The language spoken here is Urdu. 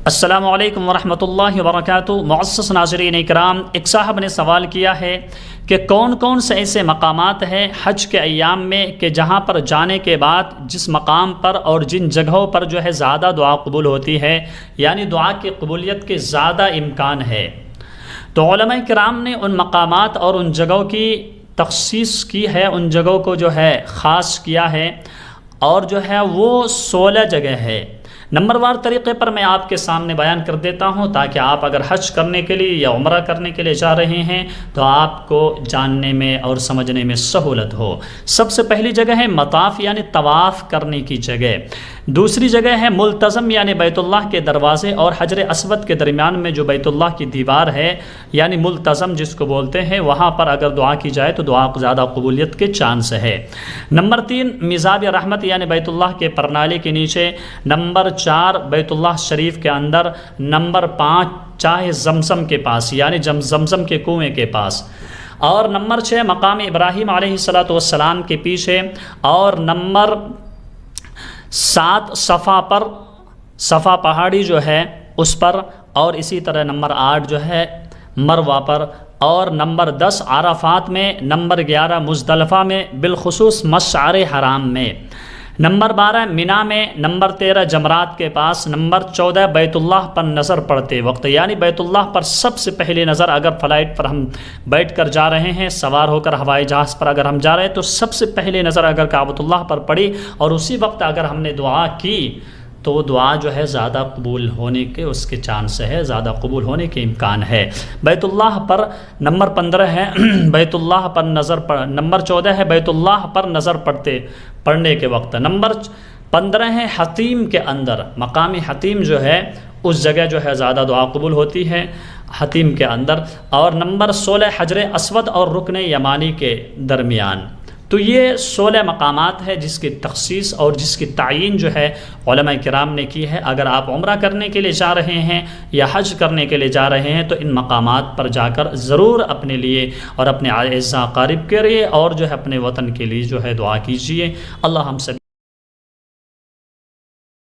السلام علیکم ورحمۃ اللہ وبرکاتہ۔ معزز ناظرین اکرام، ایک صاحب نے سوال کیا ہے کہ کون کون سے ایسے مقامات ہیں حج کے ایام میں کہ جہاں پر جانے کے بعد جس مقام پر اور جن جگہوں پر جو ہے زیادہ دعا قبول ہوتی ہے، یعنی دعا کی قبولیت کے زیادہ امکان ہے۔ تو علماء کرام نے ان مقامات اور ان جگہوں کی تخصیص کی ہے، ان جگہوں کو جو ہے خاص کیا ہے، اور جو ہے وہ 16 جگہ ہے۔ نمبر وار طریقے پر میں آپ کے سامنے بیان کر دیتا ہوں تاکہ آپ اگر حج کرنے کے لیے یا عمرہ کرنے کے لیے جا رہے ہیں تو آپ کو جاننے میں اور سمجھنے میں سہولت ہو۔ سب سے پہلی جگہ ہے مطاف یعنی طواف کرنے کی جگہ۔ دوسری جگہ ہے ملتزم یعنی بیت اللہ کے دروازے اور حجر اسود کے درمیان میں جو بیت اللہ کی دیوار ہے یعنی ملتزم جس کو بولتے ہیں، وہاں پر اگر دعا کی جائے تو دعا زیادہ قبولیت کے چانس ہے۔ نمبر 3 میزاب رحمت یعنی بیت اللہ کے پرنالے کے نیچے۔ نمبر 4 بیت اللہ شریف کے اندر۔ نمبر 5 چاہے زمزم کے پاس یعنی زمزم کے کنویں کے پاس۔ اور نمبر 6 مقام ابراہیم علیہ السلام کے پیچھے۔ اور نمبر 7 صفا پہاڑی جو ہے اس پر، اور اسی طرح نمبر 8 جو ہے مروہ پر، اور نمبر 10 عرفات میں، نمبر 11 مزدلفہ میں بالخصوص مشعر حرام میں، نمبر 12 مینا میں، نمبر 13 جمرات کے پاس، نمبر 14 بیت اللہ پر نظر پڑتے وقت، یعنی بیت اللہ پر سب سے پہلی نظر اگر فلائٹ پر ہم بیٹھ کر جا رہے ہیں، سوار ہو کر ہوائی جہاز پر اگر ہم جا رہے ہیں تو سب سے پہلی نظر اگر کعبۃ اللہ پر پڑی اور اسی وقت اگر ہم نے دعا کی تو وہ دعا جو ہے زیادہ قبول ہونے کے اس کے چانس ہے، زیادہ قبول ہونے کے امکان ہے۔ بیت اللہ پر نمبر 15 ہے بیت اللہ پر نظر نمبر 14 ہے بیت اللہ پر نظر پڑنے کے وقت۔ نمبر 15 ہے حتیم کے اندر، مقام حتیم جو ہے اس جگہ جو ہے زیادہ دعا قبول ہوتی ہے حتیم کے اندر۔ اور نمبر 16 حجر اسود اور رکن یمانی کے درمیان۔ تو یہ 16 مقامات ہے جس کی تخصیص اور جس کی تعیین جو ہے علماء کرام نے کی ہے۔ اگر آپ عمرہ کرنے کے لیے جا رہے ہیں یا حج کرنے کے لیے جا رہے ہیں تو ان مقامات پر جا کر ضرور اپنے لیے اور اپنے اعزاء اقارب کے لیے اور جو ہے اپنے وطن کے لیے جو ہے دعا کیجیے۔ اللہ ہم سب